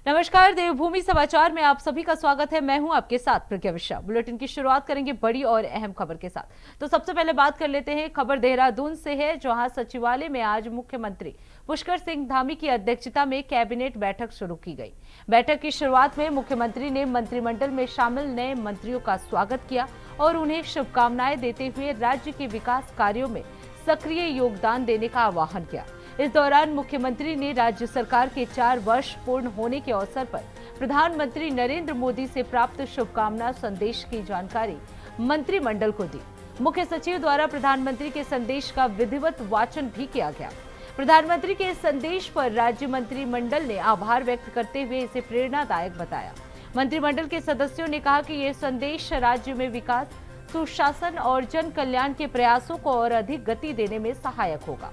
नमस्कार, देवभूमि समाचार में आप सभी का स्वागत है। मैं हूं आपके साथ प्रज्ञा मिश्रा। बुलेटिन की शुरुआत करेंगे बड़ी और अहम खबर के साथ। तो सबसे पहले बात कर लेते हैं, खबर देहरादून से है, जहां सचिवालय में आज मुख्यमंत्री पुष्कर सिंह धामी की अध्यक्षता में कैबिनेट बैठक शुरू की गई। बैठक की शुरुआत में मुख्यमंत्री ने मंत्रिमंडल में शामिल नए मंत्रियों का स्वागत किया और उन्हें शुभकामनाएं देते हुए राज्य के विकास कार्यों में सक्रिय योगदान देने का आह्वान किया। इस दौरान मुख्यमंत्री ने राज्य सरकार के 4 वर्ष पूर्ण होने के अवसर पर प्रधानमंत्री नरेंद्र मोदी से प्राप्त शुभकामना संदेश की जानकारी मंत्रिमंडल को दी। मुख्य सचिव द्वारा प्रधानमंत्री के संदेश का विधिवत वाचन भी किया गया। प्रधानमंत्री के संदेश पर राज्य मंत्रिमंडल ने आभार व्यक्त करते हुए इसे प्रेरणादायक बताया। मंत्रिमंडल के सदस्यों ने कहा कि यह संदेश राज्य में विकास, सुशासन और जन कल्याण के प्रयासों को और अधिक गति देने में सहायक होगा।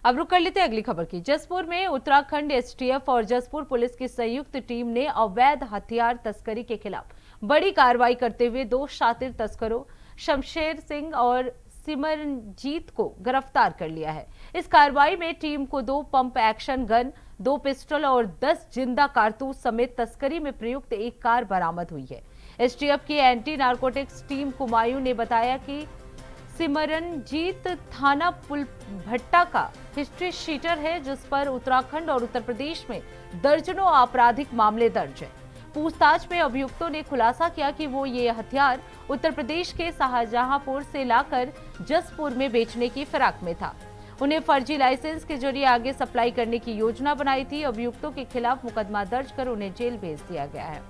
अब रुक कर लेते हैं अगली खबर की। जसपुर में उत्तराखंड एसटीएफ और जसपुर पुलिस की संयुक्त टीम ने अवैध हथियार तस्करी के खिलाफ बड़ी कार्रवाई करते हुए 2 शातिर तस्करों शमशेर सिंह और सिमरनजीत को गिरफ्तार कर लिया है। इस कार्रवाई में टीम को 2 पंप एक्शन गन, 2 पिस्टल और 10 जिंदा कारतूस समेत तस्करी में प्रयुक्त एक कार बरामद हुई है। एसटीएफ की एंटी नारकोटिक्स टीम कुमायूं ने बताया कि सिमरनजीत थाना पुलभट्टा का हिस्ट्री शीटर है, जिस पर उत्तराखंड और उत्तर प्रदेश में दर्जनों आपराधिक मामले दर्ज है। पूछताछ में अभियुक्तों ने खुलासा किया कि वो ये हथियार उत्तर प्रदेश के शाहजहांपुर से लाकर जसपुर में बेचने की फिराक में था। उन्हें फर्जी लाइसेंस के जरिए आगे सप्लाई करने की योजना बनाई थी। अभियुक्तों के खिलाफ मुकदमा दर्ज कर उन्हें जेल भेज दिया गया है।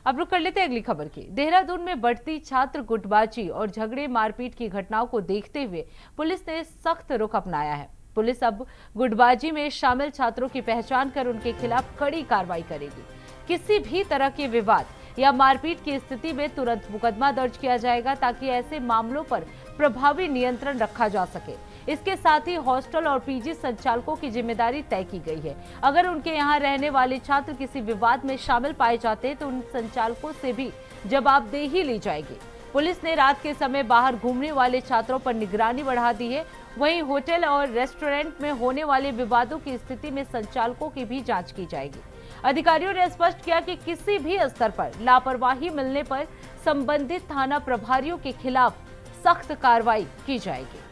अब रुक कर लेते हैं अगली खबर की। देहरादून में बढ़ती छात्र गुटबाजी और झगड़े मारपीट की घटनाओं को देखते हुए पुलिस ने सख्त रुख अपनाया है। पुलिस अब गुटबाजी में शामिल छात्रों की पहचान कर उनके खिलाफ कड़ी कार्रवाई करेगी। किसी भी तरह के विवाद या मारपीट की स्थिति में तुरंत मुकदमा दर्ज किया जाएगा, ताकि ऐसे मामलों पर प्रभावी नियंत्रण रखा जा सके। इसके साथ ही हॉस्टल और पीजी संचालकों की जिम्मेदारी तय की गई है। अगर उनके यहाँ रहने वाले छात्र किसी विवाद में शामिल पाए जाते हैं तो उन संचालकों से भी जवाबदेही ली जाएगी। पुलिस ने रात के समय बाहर घूमने वाले छात्रों पर निगरानी बढ़ा दी है। वहीं होटल और रेस्टोरेंट में होने वाले विवादों की स्थिति में संचालकों की भी जांच की जाएगी। अधिकारियों ने स्पष्ट किया कि किसी भी स्तर पर लापरवाही मिलने पर संबंधित थाना प्रभारियों के खिलाफ सख्त कार्रवाई की जाएगी।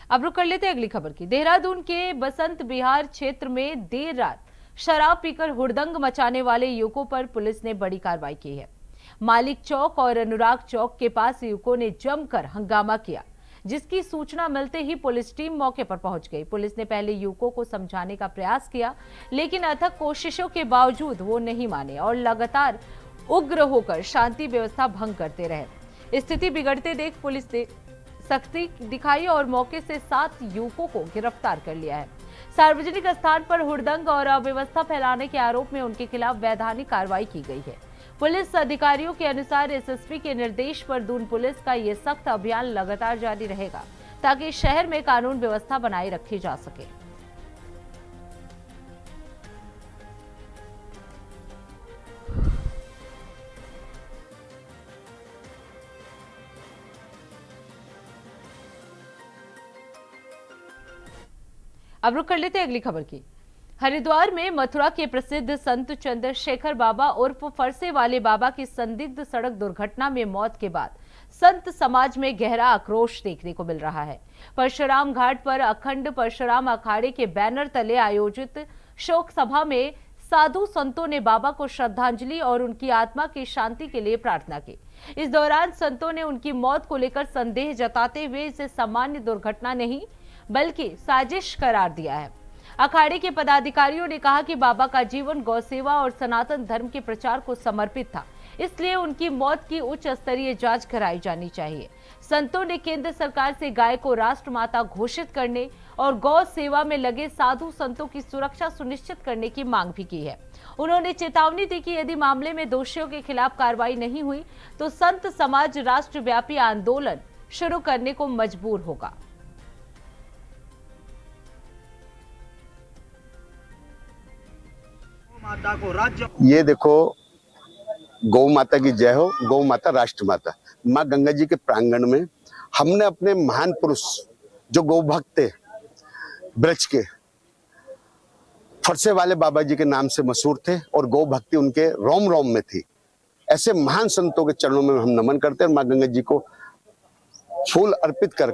अब रुक कर लेते हैं अगली खबर की। देहरादून के बसंत विहार क्षेत्र में देर रात शराब पीकर हुड़दंग मचाने वाले युवकों पर पुलिस ने बड़ी कार्रवाई की है। मालिक चौक और अनुराग चौक के पास युवकों ने जमकर हंगामा किया, जिसकी सूचना मिलते ही पुलिस टीम मौके पर पहुंच गई। पुलिस ने पहले युवकों को समझाने का प्रयास किया, लेकिन अथक कोशिशों के बावजूद वो नहीं माने और लगातार उग्र होकर शांति व्यवस्था भंग करते रहे। स्थिति बिगड़ते देख पुलिस ने सख्ती दिखाई और मौके से 7 युवकों को गिरफ्तार कर लिया है। सार्वजनिक स्थान पर हुड़दंग और अव्यवस्था फैलाने के आरोप में उनके खिलाफ वैधानिक कार्रवाई की गई है। पुलिस अधिकारियों के अनुसार एसएसपी के निर्देश पर दून पुलिस का ये सख्त अभियान लगातार जारी रहेगा, ताकि शहर में कानून व्यवस्था बनाए रखी जा सके। अब रुक कर लेते हैं अगली खबर की। हरिद्वार में मथुरा के प्रसिद्ध संत चंद्रशेखर बाबा उर्फ फरसे वाले बाबा की संदिग्ध सड़क दुर्घटना में मौत के बाद संत समाज में गहरा आक्रोश देखने को मिल रहा है। परशुराम घाट पर अखंड परशुराम अखाड़े के बैनर तले आयोजित शोक सभा में साधु संतों ने बाबा को श्रद्धांजलि और उनकी आत्मा की शांति के लिए प्रार्थना की। इस दौरान संतों ने उनकी मौत को लेकर संदेह जताते हुए इसे सामान्य दुर्घटना नहीं बल्कि साजिश करार दिया है। अखाड़े के पदाधिकारियों ने कहा कि बाबा का जीवन गौ सेवा और सनातन धर्म के प्रचार को समर्पित था, इसलिए उनकी मौत की उच्च स्तरीय जांच कराई जानी चाहिए। संतों ने केंद्र सरकार से गाय को राष्ट्रमाता घोषित करने और गौ सेवा में लगे साधु संतों की सुरक्षा सुनिश्चित करने की मांग भी की है। उन्होंने चेतावनी दी कि यदि मामले में दोषियों के खिलाफ कार्रवाई नहीं हुई तो संत समाज राष्ट्रव्यापी आंदोलन शुरू करने को मजबूर होगा। माता को राज्य ये देखो, गौ माता की जय हो, गौ माता राष्ट्र माता। माँ गंगा जी के प्रांगण में हमने अपने महान पुरुष जो गौ भक्त थे, ब्रज के फरसे वाले बाबा जी के नाम से मशहूर थे और गौ भक्ति उनके रोम रोम में थी, ऐसे महान संतों के चरणों में हम नमन करते हैं। माँ गंगा जी को फूल अर्पित कर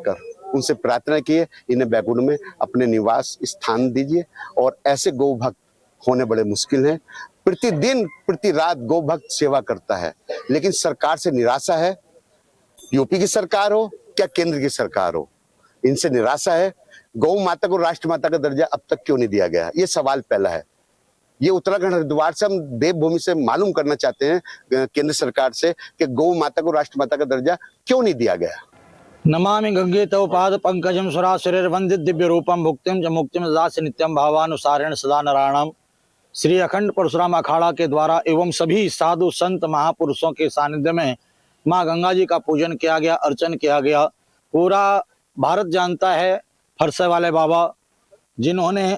उनसे प्रार्थना किए, इन्हें बैकुंठ में अपने निवास स्थान दीजिए। और ऐसे गौ भक्त होने बड़े मुश्किल हैं। प्रतिदिन प्रति रात गौ भक्त सेवा करता है, लेकिन सरकार से निराशा है। यूपी की सरकार हो क्या केंद्र की सरकार हो, इनसे निराशा है। गौ माता को राष्ट्रमाता का दर्जा अब तक क्यों नहीं दिया गया, ये सवाल पहला है। ये उत्तराखंड हरिद्वार से हम देवभूमि से मालूम करना चाहते हैं केंद्र सरकार से कि गौ माता को राष्ट्रमाता का दर्जा क्यों नहीं दिया गया। नमामि गंगे तव पाद पंकजम सुरासुरैर्वन्दित दिव्य रूपम भुक्तिम च मुक्तिम दास्य नित्यम भावानुसारेण सदा नारायणम। श्री अखंड परशुराम अखाड़ा के द्वारा एवं सभी साधु संत महापुरुषों के सानिध्य में माँ गंगा जी का पूजन किया गया, अर्चन किया गया। पूरा भारत जानता है फरसे वाले बाबा जिन्होंने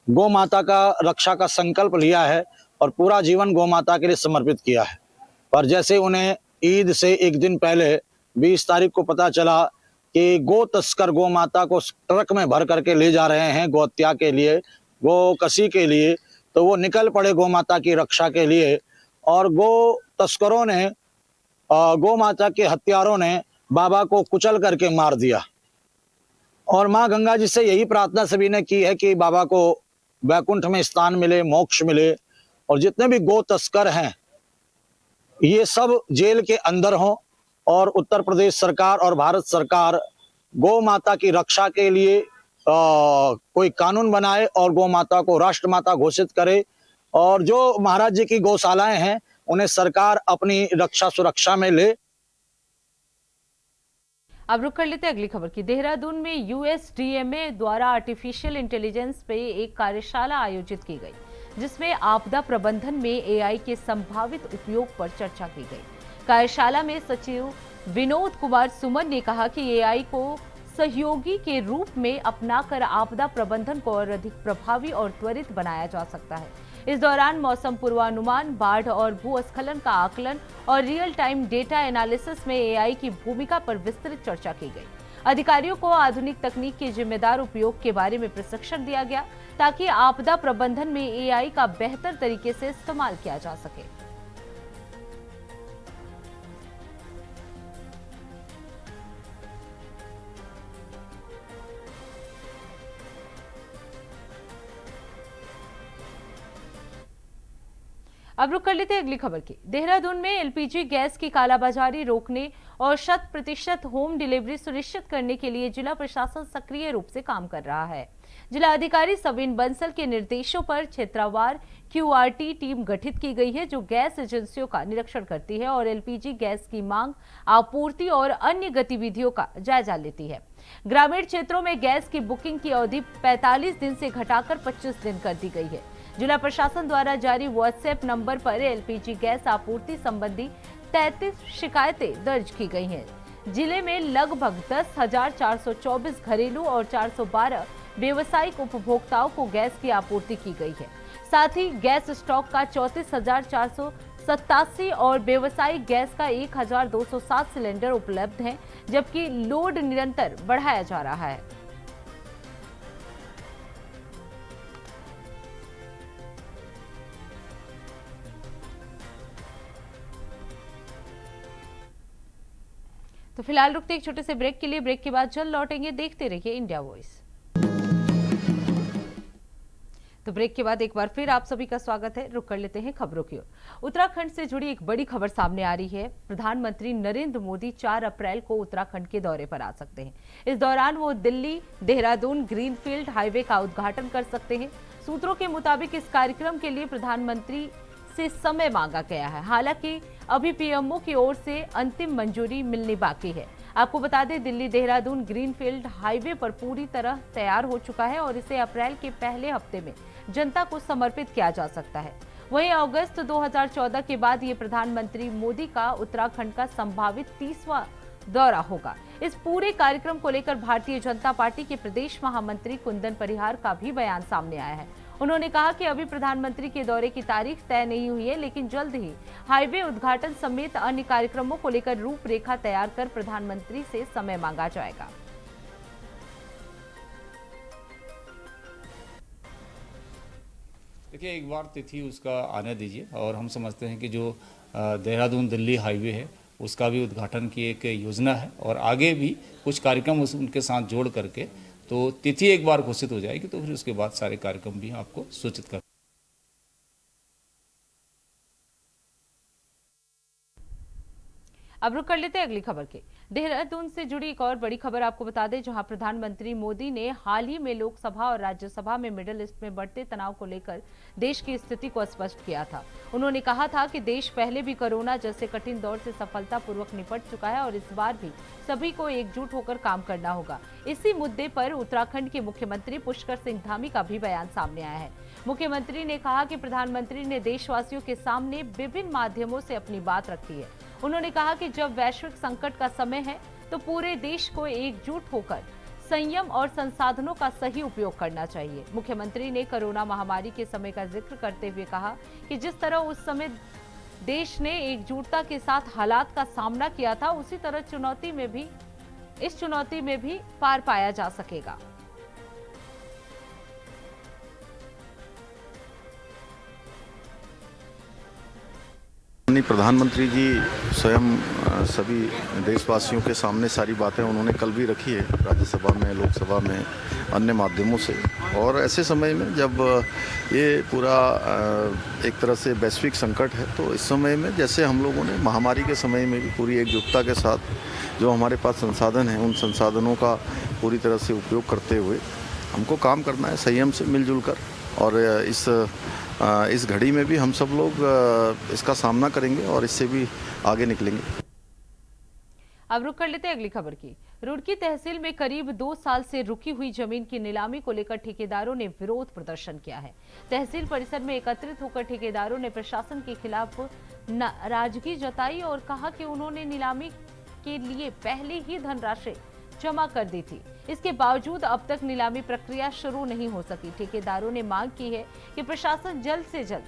गौ माता का रक्षा का संकल्प लिया है और पूरा जीवन गौ माता के लिए समर्पित किया है। पर जैसे उन्हें ईद से एक दिन पहले 20 तारीख को पता चला कि गौ तस्कर गौ माता को ट्रक में भर करके ले जा रहे हैं गौ हत्या के लिए, गौ कसी के लिए, तो वो निकल पड़े गौ माता की रक्षा के लिए। और गौ तस्करों ने, गौ माता के हत्यारों ने बाबा को कुचल करके मार दिया। और माँ गंगा जी से यही प्रार्थना सभी ने की है कि बाबा को वैकुंठ में स्थान मिले, मोक्ष मिले। और जितने भी गौ तस्कर हैं ये सब जेल के अंदर हों और उत्तर प्रदेश सरकार और भारत सरकार गौ माता की रक्षा के लिए कोई कानून बनाए और गौ माता को राष्ट्रमाता घोषित करे। और जो महाराज जी की गौशालाएं हैं उन्हें सरकार अपनी रक्षा सुरक्षा में ले। अब रुक कर लेते हैं अगली खबर की। देहरादून में यूएसडीएमए द्वारा आर्टिफिशियल इंटेलिजेंस पे एक कार्यशाला आयोजित की गई, जिसमें आपदा प्रबंधन में एआई के संभावित उपयोग पर चर्चा की गई। कार्यशाला में सचिव विनोद कुमार सुमन ने कहा कि एआई को सहयोगी के रूप में अपनाकर आपदा प्रबंधन को और अधिक प्रभावी और त्वरित बनाया जा सकता है। इस दौरान मौसम पूर्वानुमान, बाढ़ और भूस्खलन का आकलन और रियल टाइम डेटा एनालिसिस में एआई की भूमिका पर विस्तृत चर्चा की गई। अधिकारियों को आधुनिक तकनीक के जिम्मेदार उपयोग के बारे में प्रशिक्षण दिया गया ताकि आपदा प्रबंधन में एआई का बेहतर तरीके से इस्तेमाल किया जा सके। अब रुक कर लेते हैं अगली खबर की। देहरादून में एलपीजी गैस की कालाबाजारी रोकने और 100% होम डिलीवरी सुनिश्चित करने के लिए जिला प्रशासन सक्रिय रूप से काम कर रहा है। जिला अधिकारी सविन बंसल के निर्देशों पर क्षेत्रवार क्यूआरटी टीम गठित की गई है, जो गैस एजेंसियों का निरीक्षण करती है और एलपीजी गैस की मांग, आपूर्ति और अन्य गतिविधियों का जायजा लेती है। ग्रामीण क्षेत्रों में गैस की बुकिंग की अवधि 45 दिन से घटाकर 25 दिन कर दी गई है। जिला प्रशासन द्वारा जारी व्हाट्सएप नंबर पर एलपीजी गैस आपूर्ति संबंधी 33 शिकायतें दर्ज की गई हैं। जिले में लगभग 10,424 घरेलू और 412 व्यवसायिक उपभोक्ताओं को गैस की आपूर्ति की गई है। साथ ही गैस स्टॉक का 34,487 और व्यवसायिक गैस का 1,207 सिलेंडर उपलब्ध हैं, जबकि लोड निरंतर बढ़ाया जा रहा है। तो फिलहाल रुकते एक छोटे से ब्रेक के लिए। ब्रेक के बाद जल्द लौटेंगे। देखते रहिए इंडिया वॉइस। तो ब्रेक के बाद एक बार फिर आप सभी का स्वागत है। रुक कर लेते हैं खबरों की ओर। उत्तराखंड से जुड़ी एक बड़ी खबर सामने आ रही है। प्रधानमंत्री नरेंद्र मोदी 4 अप्रैल को उत्तराखंड के दौरे पर आ सकते हैं। इस दौरान वो दिल्ली देहरादून ग्रीनफील्ड हाईवे का उद्घाटन कर सकते हैं। सूत्रों के मुताबिक इस कार्यक्रम के लिए प्रधानमंत्री से समय मांगा गया है। हालांकि अभी पीएमओ की ओर से अंतिम मंजूरी मिलनी बाकी है। आपको बता दें, दिल्ली देहरादून ग्रीनफील्ड हाईवे पर पूरी तरह तैयार हो चुका है और इसे अप्रैल के पहले हफ्ते में जनता को समर्पित किया जा सकता है। वहीं अगस्त 2014 के बाद ये प्रधानमंत्री मोदी का उत्तराखंड का संभावित 30वां दौरा होगा। इस पूरे कार्यक्रम को लेकर भारतीय जनता पार्टी के प्रदेश महामंत्री कुंदन परिहार का भी बयान सामने आया है। उन्होंने कहा कि अभी प्रधानमंत्री के दौरे की तारीख तय नहीं हुई है, लेकिन जल्द ही हाईवे उद्घाटन समेत अन्य कार्यक्रमों को लेकर रूपरेखा तैयार कर प्रधानमंत्री से समय मांगा जाएगा। देखिए, एक बार तिथि उसका आने दीजिए और हम समझते हैं कि जो देहरादून दिल्ली हाईवे है उसका भी उद्घाटन की एक योजना है और आगे भी कुछ कार्यक्रम उनके साथ जोड़ करके तो तिथि एक बार घोषित हो जाएगी तो फिर उसके बाद सारे कार्यक्रम भी आपको सूचित कर। अब रुक कर लेते हैं अगली खबर के। देहरादून से जुड़ी एक और बड़ी खबर आपको बता दें, जहां प्रधानमंत्री मोदी ने हाल ही में लोकसभा और राज्यसभा में मिडिल ईस्ट में बढ़ते तनाव को लेकर देश की स्थिति को स्पष्ट किया था। उन्होंने कहा था कि देश पहले भी कोरोना जैसे कठिन दौर से सफलतापूर्वक निपट चुका है और इस बार भी सभी को एकजुट होकर काम करना होगा। इसी मुद्दे पर उत्तराखंड के मुख्यमंत्री पुष्कर सिंह धामी का भी बयान सामने आया है। मुख्यमंत्री ने कहा कि प्रधानमंत्री ने देशवासियों के सामने विभिन्न माध्यमों से अपनी बात रखी है। उन्होंने कहा कि जब वैश्विक संकट का समय है तो पूरे देश को एकजुट होकर संयम और संसाधनों का सही उपयोग करना चाहिए। मुख्यमंत्री ने कोरोना महामारी के समय का जिक्र करते हुए कहा कि जिस तरह उस समय देश ने एकजुटता के साथ हालात का सामना किया था, उसी तरह इस चुनौती में भी पार पाया जा सकेगा। प्रधानमंत्री जी स्वयं सभी देशवासियों के सामने सारी बातें उन्होंने कल भी रखी है, राज्यसभा में, लोकसभा में, अन्य माध्यमों से। और ऐसे समय में जब ये पूरा एक तरह से वैश्विक संकट है, तो इस समय में जैसे हम लोगों ने महामारी के समय में भी पूरी एकजुटता के साथ जो हमारे पास संसाधन हैं, उन संसाधनों का पूरी तरह से उपयोग करते हुए हमको काम करना है, संयम से मिलजुल कर। और इस घड़ी में भी हम सब लोग इसका सामना करेंगे और इससे भी आगे निकलेंगे। अब रुक कर लेते हैं अगली खबर की। रुड़की तहसील में करीब 2 साल से रुकी हुई जमीन की नीलामी को लेकर ठेकेदारों ने विरोध प्रदर्शन किया है। तहसील परिसर में एकत्रित होकर ठेकेदारों ने प्रशासन के खिलाफ नाराजगी जताई और कहा कि उन्होंने नीलामी के लिए पहले ही धनराशि जमा कर दी थी। इसके बावजूद अब तक नीलामी प्रक्रिया शुरू नहीं हो सकी। ठेकेदारों ने मांग की है कि प्रशासन जल्द से जल्द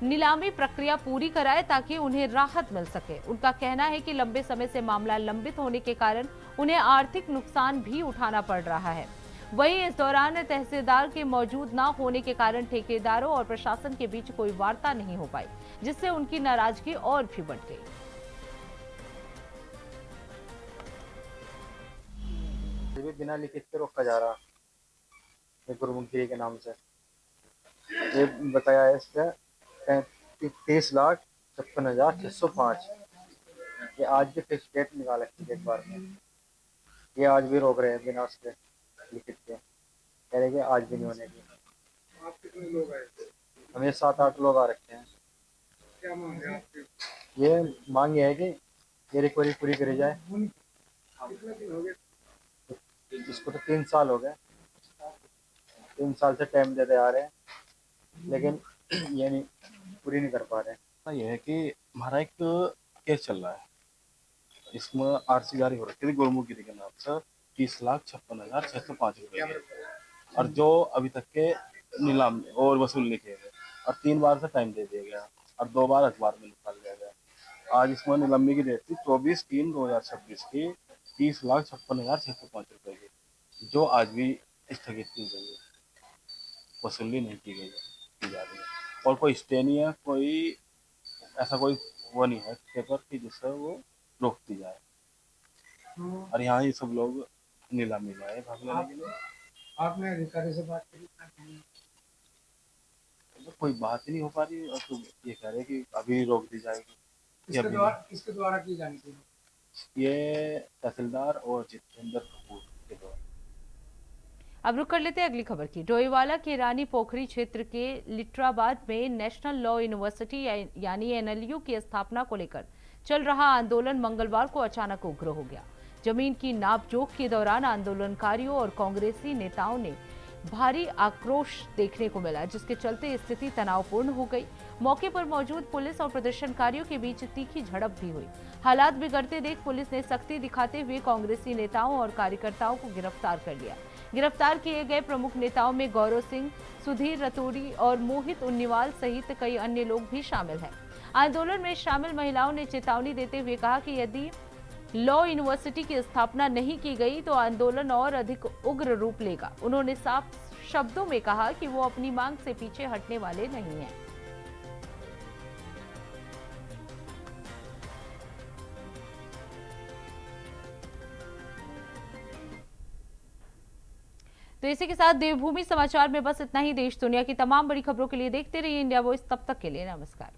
नीलामी प्रक्रिया पूरी कराए ताकि उन्हें राहत मिल सके। उनका कहना है कि लंबे समय से मामला लंबित होने के कारण उन्हें आर्थिक नुकसान भी उठाना पड़ रहा है। वहीं इस दौरान तहसीलदार के मौजूद न होने के कारण ठेकेदारों और प्रशासन के बीच कोई वार्ता नहीं हो पाई, जिससे उनकी नाराजगी और भी बढ़ गई। बिना लिखित के रोका जा रहा है गुरुमुखी के नाम से। ये बताया है इसका 33,56,605। ये आज भी फिक्स डेट निकाल रखी एक बार में। ये आज भी रोक रहे हैं बिना उसके लिखित के, कह रहे कि आज भी नहीं होने की। आप कितने लोग आए? हमें 7-8 लोग आ रखे हैं। क्या मांग है आपकी? ये मांग है कि ये रिकवरी पूरी करी जाए। कितने दिन हो गए इसको? तो 3 साल हो गए। 3 साल से टाइम देते आ रहे हैं, लेकिन ये नहीं पूरी नहीं कर पा रहे। यह है कि हमारा एक केस चल रहा है, इसमें आरसी जारी हो रखी थी गुरुमुखी के नाम से 30,56,605 रुपये, और जो अभी तक के नीलाम और वसूल नहीं किए गए, और 3 बार से टाइम दे दिया गया और 2 बार अखबार में निकाल दिया गया। आज इसमें नीलामी की डेट थी 24/3/2026 की 30,56,605 रुपये की, जो आज भी स्थगित की गई है, वसूली नहीं की जा रही है। और कोई स्टे नहीं है, कोई ऐसा कोई वो नहीं है पेपर की जिससे वो रोक दी जाए। और यहाँ ये सब लोग नीलामी में आए भाग लेने के लिए। आपने अधिकारी से बात करी? कोई बात ही नहीं हो पा रही और तुम ये कह रहे कि अभी रोक दी जाएगी। ये अभी किसके द्वारा की जानी थी? ये तहसीलदार और जितेंद्र कपूर के द्वारा। अब रुक कर लेते हैं अगली खबर की। डोईवाला के रानी पोखरी क्षेत्र के लिटराबाद में नेशनल लॉ यूनिवर्सिटी यानी एनएलयू की स्थापना को लेकर चल रहा आंदोलन मंगलवार को अचानक उग्र हो गया। जमीन की नापजोख के दौरान आंदोलनकारियों और कांग्रेसी नेताओं ने भारी आक्रोश देखने को मिला, जिसके चलते स्थिति तनावपूर्ण हो गई। मौके पर मौजूद पुलिस और प्रदर्शनकारियों के बीच तीखी झड़प भी हुई। हालात बिगड़ते देख पुलिस ने सख्ती दिखाते हुए कांग्रेसी नेताओं और कार्यकर्ताओं को गिरफ्तार कर लिया। गिरफ्तार किए गए प्रमुख नेताओं में गौरव सिंह, सुधीर रतूड़ी और मोहित उन्नीवाल सहित कई अन्य लोग भी शामिल हैं। आंदोलन में शामिल महिलाओं ने चेतावनी देते हुए कहा कि यदि लॉ यूनिवर्सिटी की स्थापना नहीं की गई तो आंदोलन और अधिक उग्र रूप लेगा। उन्होंने साफ शब्दों में कहा कि वो अपनी मांग से पीछे हटने वाले नहीं हैं। तो इसी के साथ देवभूमि समाचार में बस इतना ही। देश दुनिया की तमाम बड़ी खबरों के लिए देखते रहिए इंडिया वॉइस। तब तक के लिए नमस्कार।